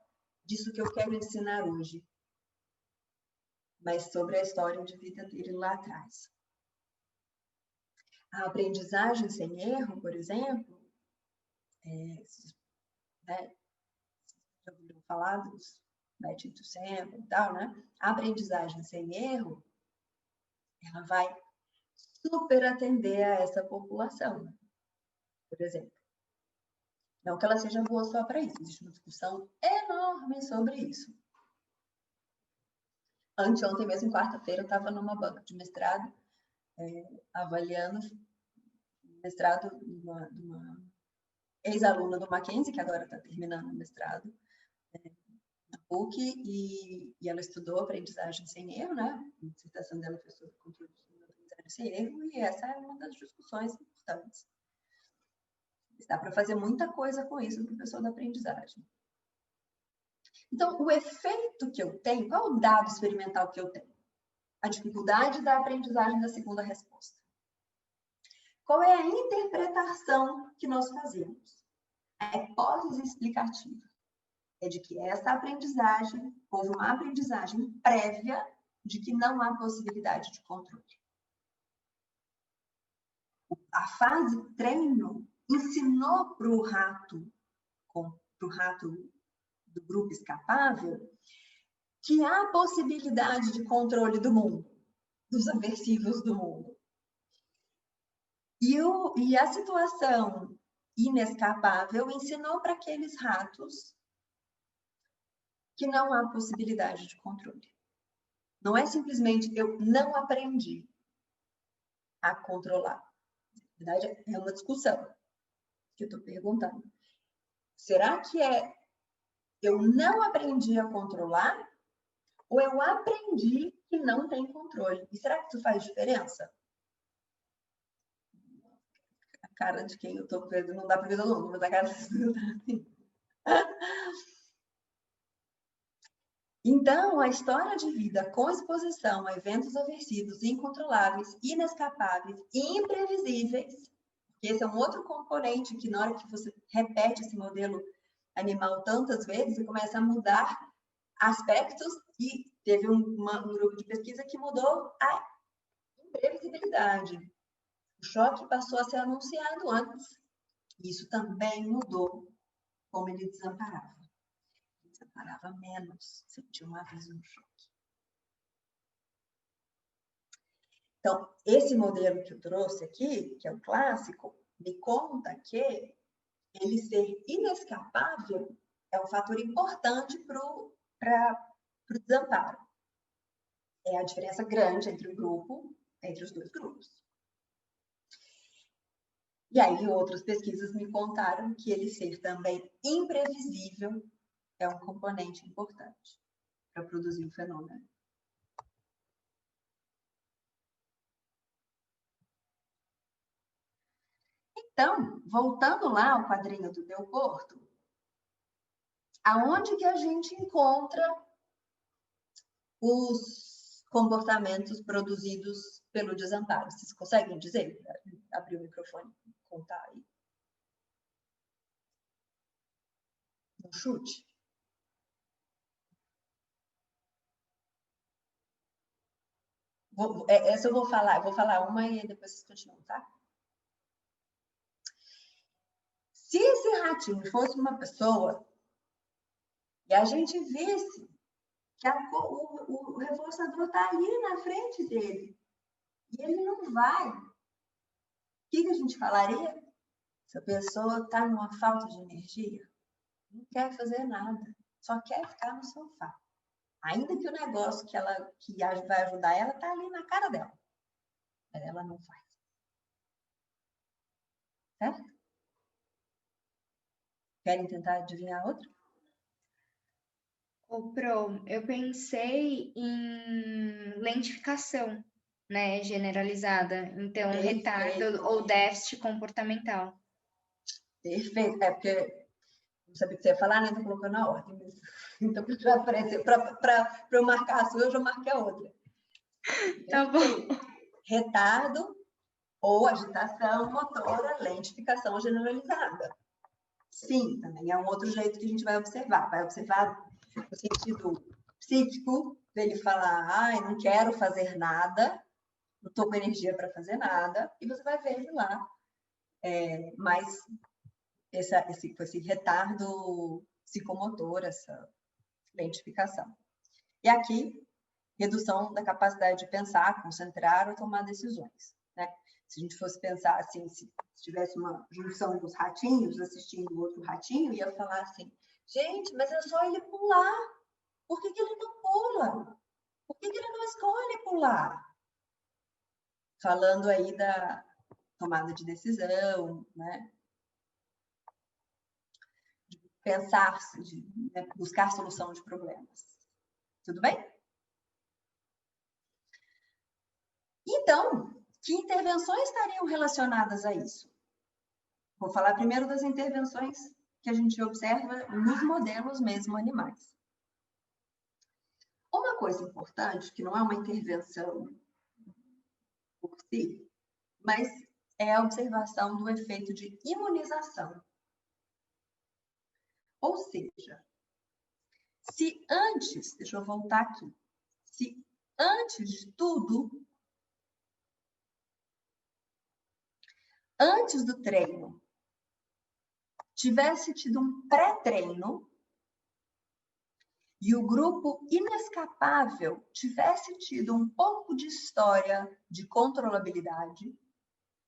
disso que eu quero ensinar hoje, mas sobre a história de vida dele lá atrás. A aprendizagem sem erro, por exemplo, né, já ouviram falar dos métodos sempre e tal, né? A aprendizagem sem erro, ela vai super atender a essa população, por exemplo. Não que ela seja boa só para isso, existe uma discussão enorme sobre isso. Anteontem mesmo, quarta-feira, eu estava numa banca de mestrado, avaliando mestrado de uma ex-aluna do Mackenzie, que agora está terminando o mestrado na PUC, e ela estudou aprendizagem sem erro, né? A dissertação dela foi sobre controle de aprendizagem sem erro, e essa é uma das discussões importantes. Dá para fazer muita coisa com isso no professor da aprendizagem. Então, o efeito que eu tenho, qual é o dado experimental que eu tenho? A dificuldade da aprendizagem da segunda resposta. Qual é a interpretação que nós fazemos? A hipótese explicativa é de que essa aprendizagem, houve uma aprendizagem prévia de que não há possibilidade de controle. A fase treino ensinou para o rato do grupo escapável, que há possibilidade de controle do mundo, dos aversivos do mundo. E a situação inescapável ensinou para aqueles ratos que não há possibilidade de controle. Não é simplesmente eu não aprendi a controlar. Na verdade, é uma discussão que eu estou perguntando. Será que eu não aprendi a controlar ou eu aprendi que não tem controle? E será que isso faz diferença? A cara de quem eu estou vendo, não dá para ver todo mundo, mas a cara de... Então, a história de vida com exposição a eventos aversivos, incontroláveis, inescapáveis, imprevisíveis, esse é um outro componente que na hora que você repete esse modelo animal tantas vezes, você começa a mudar aspectos, e teve um grupo de pesquisa que mudou a imprevisibilidade. O choque passou a ser anunciado antes. Isso também mudou como ele desamparava. Ele desamparava menos se tinha um aviso no choque. Então, esse modelo que eu trouxe aqui, que é o clássico, me conta que ele ser inescapável é um fator importante para o desamparo. É a diferença grande entre os dois grupos. E aí, outras pesquisas me contaram que ele ser também imprevisível é um componente importante para produzir o fenômeno. Então, voltando lá ao quadrinho do Delporto, aonde que a gente encontra os comportamentos produzidos pelo desamparo? Vocês conseguem dizer? Abrir o microfone e contar aí. Um chute. Essa eu vou falar uma e depois vocês continuam, tá? Se esse ratinho fosse uma pessoa e a gente visse que o reforçador está ali na frente dele e ele não vai, o que a gente falaria? Essa pessoa está numa falta de energia, não quer fazer nada, só quer ficar no sofá. Ainda que o negócio que vai ajudar ela está ali na cara dela, mas ela não faz. Certo? Querem tentar adivinhar outro? Ô, Pro, eu pensei em lentificação, né, generalizada. Então, retardo ou déficit comportamental. Perfeito. É porque não sabia o que você ia falar, né? Estou colocando na ordem. Mas... Então, para eu marcar a sua, eu já marquei a outra. Tá bom. Retardo Ou agitação motora, lentificação generalizada. Sim, também é um outro jeito que a gente vai observar. Vai observar no sentido psíquico, dele falar, ai, não quero fazer nada, não estou com energia para fazer nada, e você vai ver lá mais esse retardo psicomotor, essa lentificação. E aqui, redução da capacidade de pensar, concentrar ou tomar decisões, né? Se a gente fosse pensar assim, se tivesse uma junção dos ratinhos assistindo outro ratinho, ia falar assim, gente, mas é só ele pular. Por que ele não pula? Por que ele não escolhe pular? Falando aí da tomada de decisão, né? De pensar, né? Buscar solução de problemas. Tudo bem? Então, que intervenções estariam relacionadas a isso? Vou falar primeiro das intervenções que a gente observa nos modelos mesmo animais. Uma coisa importante, que não é uma intervenção por si, mas é a observação do efeito de imunização. Ou seja, se antes, deixa eu voltar aqui, se antes de tudo, antes do treino, tivesse tido um pré-treino e o grupo inescapável tivesse tido um pouco de história de controlabilidade,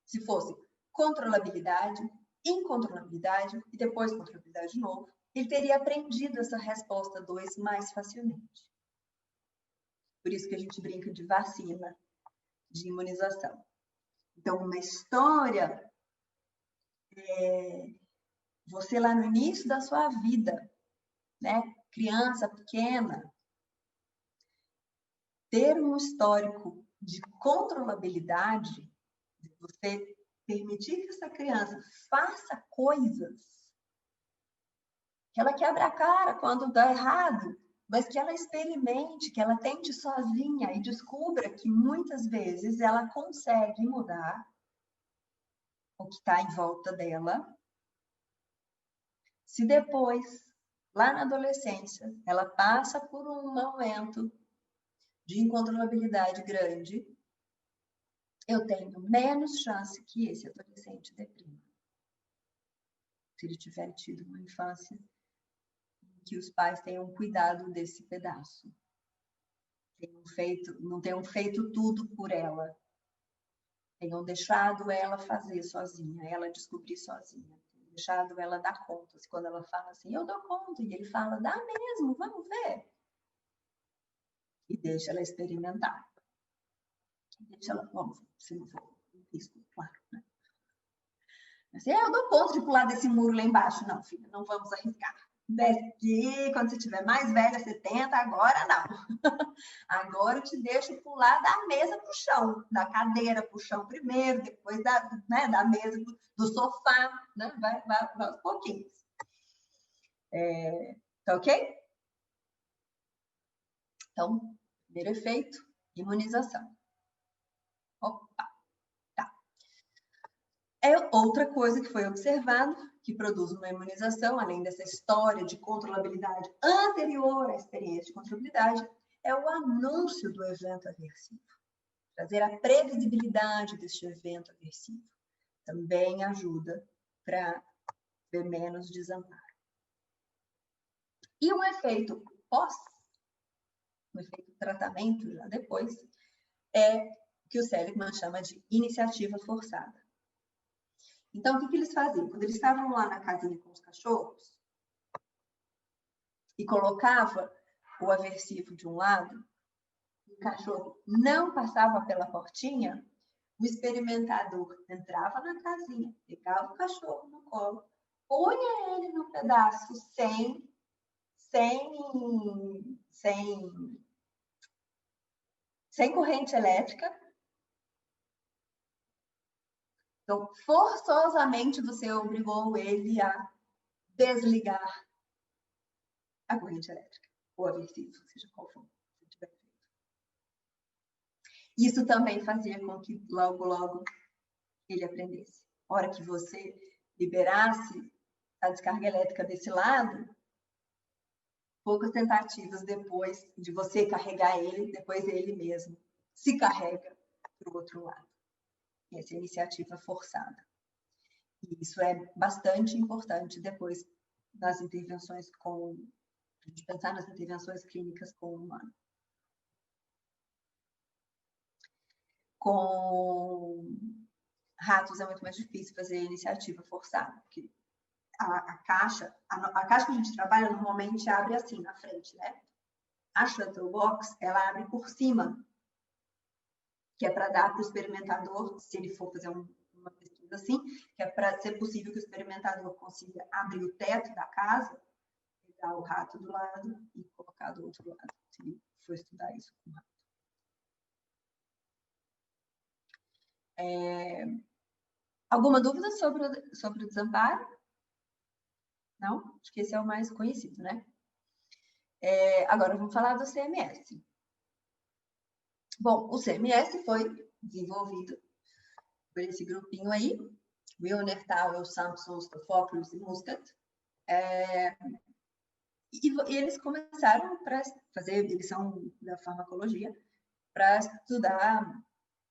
se fosse controlabilidade, incontrolabilidade e depois controlabilidade de novo, ele teria aprendido essa resposta 2 mais facilmente. Por isso que a gente brinca de vacina, de imunização. Então, uma história, você lá no início da sua vida, né, criança pequena, ter um histórico de controlabilidade, você permitir que essa criança faça coisas, que ela quebre a cara quando dá errado, mas que ela experimente, que ela tente sozinha e descubra que muitas vezes ela consegue mudar o que está em volta dela. Se depois, lá na adolescência, ela passa por um momento de incontrolabilidade grande, eu tenho menos chance que esse adolescente deprima. Se ele tiver tido uma infância que os pais tenham cuidado desse pedaço. Não tenham feito tudo por ela. Tenham deixado ela fazer sozinha, ela descobrir sozinha. Tenham deixado ela dar conta. Quando ela fala assim, eu dou conta, e ele fala, dá mesmo, vamos ver. E deixa ela experimentar. Deixa ela, vamos, se não for risco, claro, né? Assim, eu dou conta de pular desse muro lá embaixo. Não, filha, não vamos arriscar. Desce, quando você tiver mais velha, 70, agora não. Agora eu te deixo pular da mesa para o chão, da cadeira para o chão primeiro, depois da mesa, do sofá, né? Vai aos pouquinhos. Tá ok? Então, primeiro efeito, imunização. Opa, tá. É outra coisa que foi observado, que produz uma imunização, além dessa história de controlabilidade anterior à experiência de controlabilidade, é o anúncio do evento aversivo. Trazer a previsibilidade deste evento aversivo também ajuda para ver menos desamparo. E um efeito pós, um efeito tratamento já depois, é o que o Seligman chama de iniciativa forçada. Então, o que eles faziam? Quando eles estavam lá na casinha com os cachorros e colocava o aversivo de um lado, o cachorro não passava pela portinha, o experimentador entrava na casinha, pegava o cachorro no colo, punha ele no pedaço sem corrente elétrica. Então, forçosamente, você obrigou ele a desligar a corrente elétrica, ou aversivo, seja qual for. Isso também fazia com que logo ele aprendesse. A hora que você liberasse a descarga elétrica desse lado, poucas tentativas depois de você carregar ele, depois ele mesmo se carrega para o outro lado. Essa é a iniciativa forçada. E isso é bastante importante depois nas intervenções a gente pensar nas intervenções clínicas com o humano. Com ratos é muito mais difícil fazer iniciativa forçada, porque a caixa que a gente trabalha normalmente abre assim na frente, né? A shuttle box, ela abre por cima, que é para dar para o experimentador, se ele for fazer uma pesquisa assim, que é para ser possível que o experimentador consiga abrir o teto da casa, pegar o rato do lado e colocar do outro lado, se ele for estudar isso com o rato. Alguma dúvida sobre o desamparo? Não? Acho que esse é o mais conhecido, né? Agora vamos falar do CMS. Bom, o CMS foi desenvolvido por esse grupinho aí, Wilner, Towell, Sampson, Stofopoulos e Muscat. E eles começaram para fazer, eles são da farmacologia, para estudar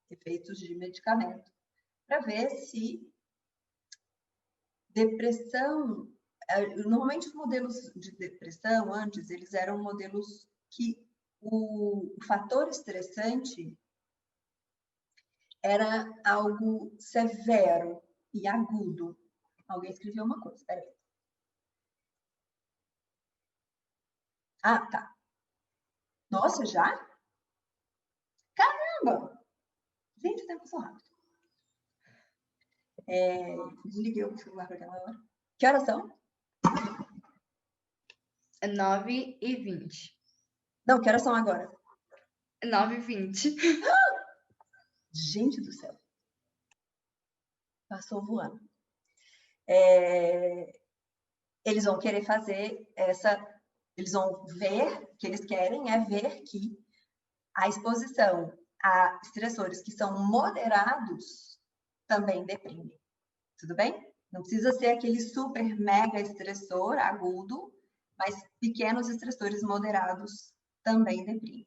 efeitos de medicamento, para ver se depressão... Normalmente os modelos de depressão, antes, eles eram modelos que o fator estressante era algo severo e agudo. Alguém escreveu uma coisa, peraí. Ah, tá. Nossa, já? Caramba! Gente, o tempo passou rápido. Desliguei o celular para aquela hora. Que horas são? 9h20. Não, que horas são agora? 9h20. Gente do céu. Passou voando. Eles vão querer fazer eles vão ver, o que eles querem é ver que a exposição a estressores que são moderados também deprimem. Tudo bem? Não precisa ser aquele super mega estressor agudo, mas pequenos estressores moderados também deprimem.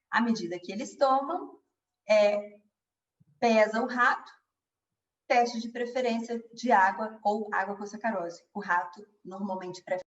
À medida que eles tomam, pesa o rato, teste de preferência de água ou água com sacarose. O rato normalmente prefere